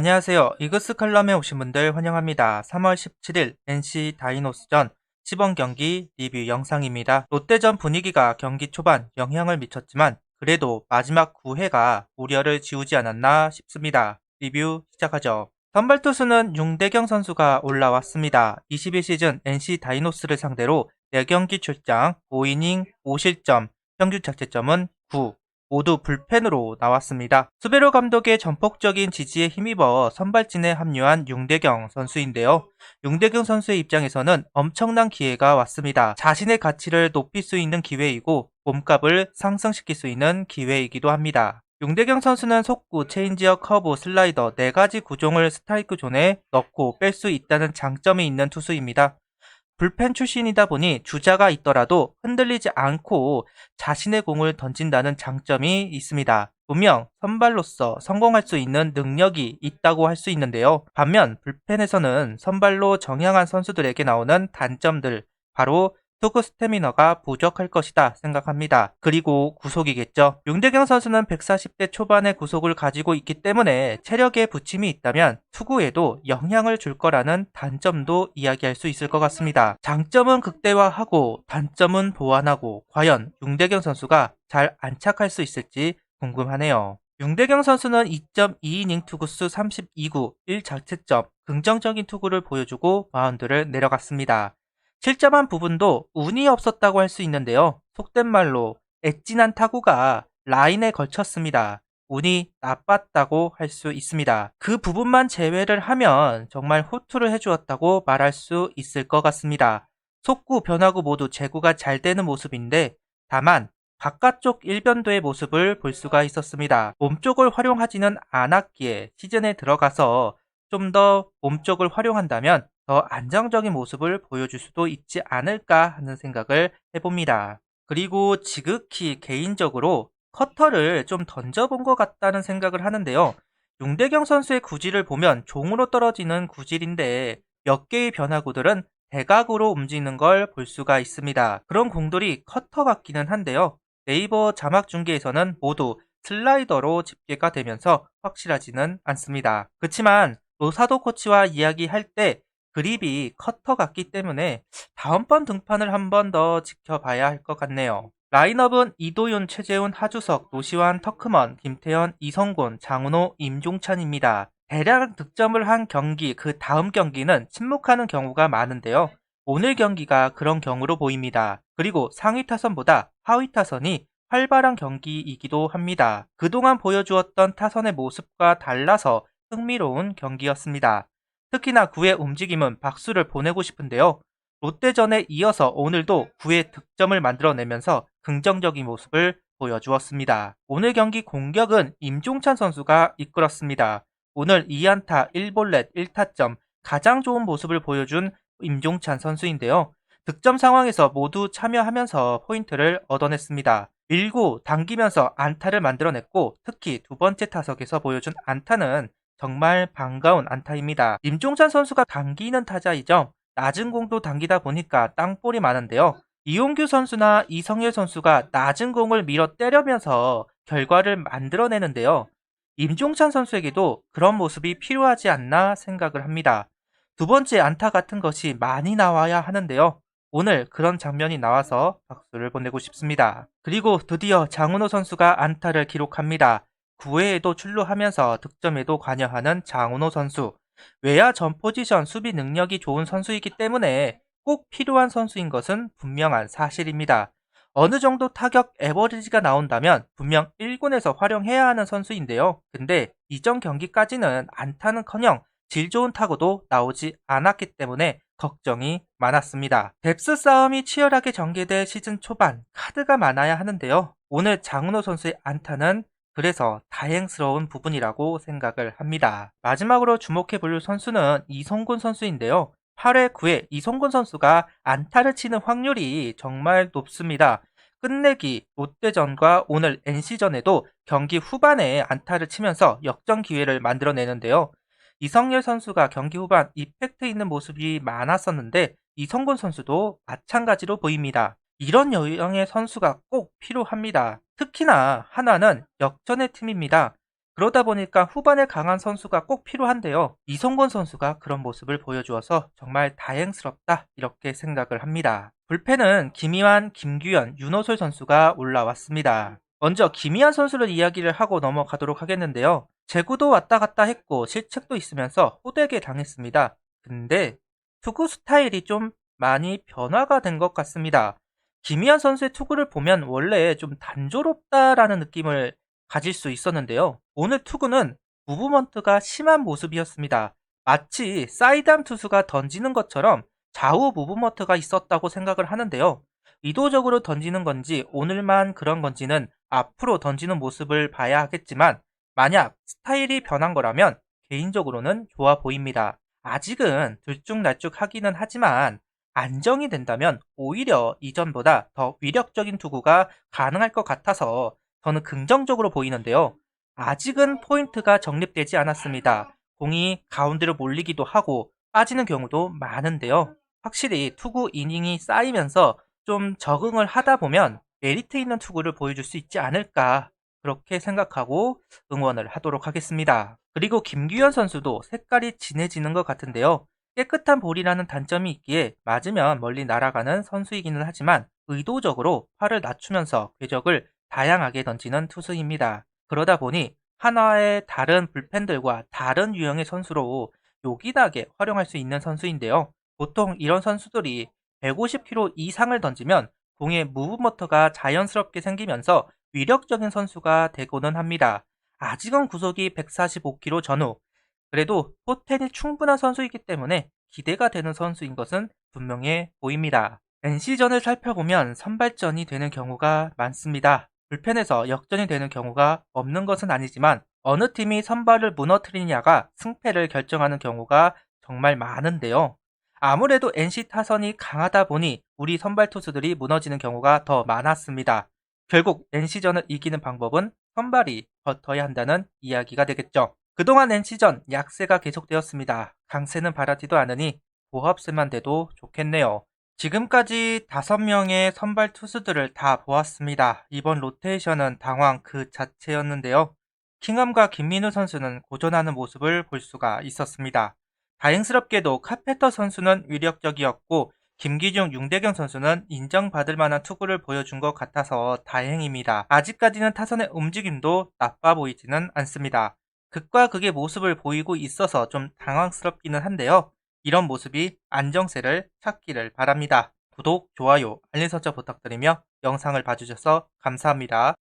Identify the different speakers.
Speaker 1: 안녕하세요. 이그스 칼럼에 오신 분들 환영합니다. 3월 17일 NC 다이노스전 시범 경기 리뷰 영상입니다. 롯데전 분위기가 경기 초반 영향을 미쳤지만 그래도 마지막 9회가 우려를 지우지 않았나 싶습니다. 리뷰 시작하죠. 선발 투수는 융대경 선수가 올라왔습니다. 21시즌 NC 다이노스를 상대로 4경기 출장, 5이닝 5실점, 평균 자책점은 9. 모두 불펜으로 나왔습니다. 수베로 감독의 전폭적인 지지에 힘입어 선발진에 합류한 융대경 선수인데요. 융대경 선수의 입장에서는 엄청난 기회가 왔습니다. 자신의 가치를 높일 수 있는 기회이고 몸값을 상승시킬 수 있는 기회이기도 합니다. 융대경 선수는 속구, 체인지업, 커브, 슬라이더 4가지 구종을 스트라이크 존에 넣고 뺄 수 있다는 장점이 있는 투수입니다. 불펜 출신이다 보니 주자가 있더라도 흔들리지 않고 자신의 공을 던진다는 장점이 있습니다. 분명 선발로서 성공할 수 있는 능력이 있다고 할 수 있는데요. 반면 불펜에서는 선발로 정향한 선수들에게 나오는 단점들, 바로 투구 스태미너가 부족할 것이다 생각합니다. 그리고 구속이겠죠. 윤대경 선수는 140대 초반의 구속을 가지고 있기 때문에 체력에 부침이 있다면 투구에도 영향을 줄 거라는 단점도 이야기할 수 있을 것 같습니다. 장점은 극대화하고 단점은 보완하고 과연 윤대경 선수가 잘 안착할 수 있을지 궁금하네요. 윤대경 선수는 2.2이닝 투구수 32구 1자책점 긍정적인 투구를 보여주고 마운드를 내려갔습니다. 실점한 부분도 운이 없었다고 할 수 있는데요. 속된 말로 애진한 타구가 라인에 걸쳤습니다. 운이 나빴다고 할 수 있습니다. 그 부분만 제외를 하면 정말 호투를 해주었다고 말할 수 있을 것 같습니다. 속구, 변화구 모두 제구가 잘 되는 모습인데 다만 바깥쪽 일변도의 모습을 볼 수가 있었습니다. 몸쪽을 활용하지는 않았기에 시즌에 들어가서 좀 더 몸쪽을 활용한다면 더 안정적인 모습을 보여줄 수도 있지 않을까 하는 생각을 해봅니다. 그리고 지극히 개인적으로 커터를 좀 던져본 것 같다는 생각을 하는데요. 용대경 선수의 구질을 보면 종으로 떨어지는 구질인데 몇 개의 변화구들은 대각으로 움직이는 걸 볼 수가 있습니다. 그런 공들이 커터 같기는 한데요. 네이버 자막 중계에서는 모두 슬라이더로 집계가 되면서 확실하지는 않습니다. 그렇지만 로사도 코치와 이야기할 때 그립이 커터 같기 때문에 다음번 등판을 한 번 더 지켜봐야 할 것 같네요. 라인업은 이도윤, 최재훈, 하주석, 노시환, 터크먼, 김태현, 이성곤, 장은호, 임종찬입니다. 대량 득점을 한 경기, 그 다음 경기는 침묵하는 경우가 많은데요. 오늘 경기가 그런 경우로 보입니다. 그리고 상위 타선보다 하위 타선이 활발한 경기이기도 합니다. 그동안 보여주었던 타선의 모습과 달라서 흥미로운 경기였습니다. 특히나 9회 움직임은 박수를 보내고 싶은데요. 롯데전에 이어서 오늘도 9회 득점을 만들어내면서 긍정적인 모습을 보여주었습니다. 오늘 경기 공격은 임종찬 선수가 이끌었습니다. 오늘 2안타 1볼넷 1타점 가장 좋은 모습을 보여준 임종찬 선수인데요. 득점 상황에서 모두 참여하면서 포인트를 얻어냈습니다. 밀고 당기면서 안타를 만들어냈고 특히 두 번째 타석에서 보여준 안타는 정말 반가운 안타입니다. 임종찬 선수가 당기는 타자이죠. 낮은 공도 당기다 보니까 땅볼이 많은데요. 이용규 선수나 이성열 선수가 낮은 공을 밀어 때려면서 결과를 만들어내는데요. 임종찬 선수에게도 그런 모습이 필요하지 않나 생각을 합니다. 두 번째 안타 같은 것이 많이 나와야 하는데요. 오늘 그런 장면이 나와서 박수를 보내고 싶습니다. 그리고 드디어 장은호 선수가 안타를 기록합니다. 9회에도 출루하면서 득점에도 관여하는 장은호 선수. 외야 전 포지션 수비 능력이 좋은 선수이기 때문에 꼭 필요한 선수인 것은 분명한 사실입니다. 어느 정도 타격 에버리지가 나온다면 분명 1군에서 활용해야 하는 선수인데요. 근데 이전 경기까지는 안타는커녕 질 좋은 타구도 나오지 않았기 때문에 걱정이 많았습니다. 뎁스 싸움이 치열하게 전개될 시즌 초반 카드가 많아야 하는데요. 오늘 장은호 선수의 안타는 그래서 다행스러운 부분이라고 생각을 합니다. 마지막으로 주목해 볼 선수는 이성곤 선수인데요. 8회, 9회 이성곤 선수가 안타를 치는 확률이 정말 높습니다. 끝내기 롯데전과 오늘 NC전에도 경기 후반에 안타를 치면서 역전 기회를 만들어내는데요. 이성열 선수가 경기 후반 이펙트 있는 모습이 많았었는데 이성곤 선수도 마찬가지로 보입니다. 이런 여유의 선수가 꼭 필요합니다. 특히나 하나는 역전의 팀입니다. 그러다 보니까 후반에 강한 선수가 꼭 필요한데요. 이성권 선수가 그런 모습을 보여주어서 정말 다행스럽다 이렇게 생각을 합니다. 불펜은 김희환, 김규현, 윤호솔 선수가 올라왔습니다. 먼저 김희환 선수를 이야기를 하고 넘어가도록 하겠는데요. 제구도 왔다 갔다 했고 실책도 있으면서 호되게 당했습니다. 근데 투구 스타일이 좀 많이 변화가 된 것 같습니다. 김희환 선수의 투구를 보면 원래 좀 단조롭다라는 느낌을 가질 수 있었는데요. 오늘 투구는 무브먼트가 심한 모습이었습니다. 마치 사이드암 투수가 던지는 것처럼 좌우 무브먼트가 있었다고 생각을 하는데요. 의도적으로 던지는 건지 오늘만 그런 건지는 앞으로 던지는 모습을 봐야 하겠지만 만약 스타일이 변한 거라면 개인적으로는 좋아 보입니다. 아직은 들쭉날쭉하기는 하지만 안정이 된다면 오히려 이전보다 더 위력적인 투구가 가능할 것 같아서 저는 긍정적으로 보이는데요. 아직은 포인트가 정립되지 않았습니다. 공이 가운데로 몰리기도 하고 빠지는 경우도 많은데요. 확실히 투구 이닝이 쌓이면서 좀 적응을 하다 보면 메리트 있는 투구를 보여줄 수 있지 않을까 그렇게 생각하고 응원을 하도록 하겠습니다. 그리고 김규현 선수도 색깔이 진해지는 것 같은데요. 깨끗한 볼이라는 단점이 있기에 맞으면 멀리 날아가는 선수이기는 하지만 의도적으로 팔을 낮추면서 궤적을 다양하게 던지는 투수입니다. 그러다 보니 한화의 다른 불펜들과 다른 유형의 선수로 요긴하게 활용할 수 있는 선수인데요. 보통 이런 선수들이 150km 이상을 던지면 공의 무브머터가 자연스럽게 생기면서 위력적인 선수가 되고는 합니다. 아직은 구속이 145km 전후. 그래도 포텐이 충분한 선수이기 때문에 기대가 되는 선수인 것은 분명해 보입니다. NC전을 살펴보면 선발전이 되는 경우가 많습니다. 불펜에서 역전이 되는 경우가 없는 것은 아니지만 어느 팀이 선발을 무너뜨리냐가 승패를 결정하는 경우가 정말 많은데요. 아무래도 NC 타선이 강하다 보니 우리 선발 투수들이 무너지는 경우가 더 많았습니다. 결국 NC전을 이기는 방법은 선발이 버텨야 한다는 이야기가 되겠죠. 그동안 NC전 약세가 계속되었습니다. 강세는 바라지도 않으니 보합세만 돼도 좋겠네요. 지금까지 5명의 선발 투수들을 다 보았습니다. 이번 로테이션은 당황 그 자체였는데요. 킹엄과 김민우 선수는 고전하는 모습을 볼 수가 있었습니다. 다행스럽게도 카페터 선수는 위력적이었고 김기중, 윤대경 선수는 인정받을 만한 투구를 보여준 것 같아서 다행입니다. 아직까지는 타선의 움직임도 나빠 보이지는 않습니다. 극과 극의 모습을 보이고 있어서 좀 당황스럽기는 한데요. 이런 모습이 안정세를 찾기를 바랍니다. 구독, 좋아요, 알림 설정 부탁드리며 영상을 봐주셔서 감사합니다.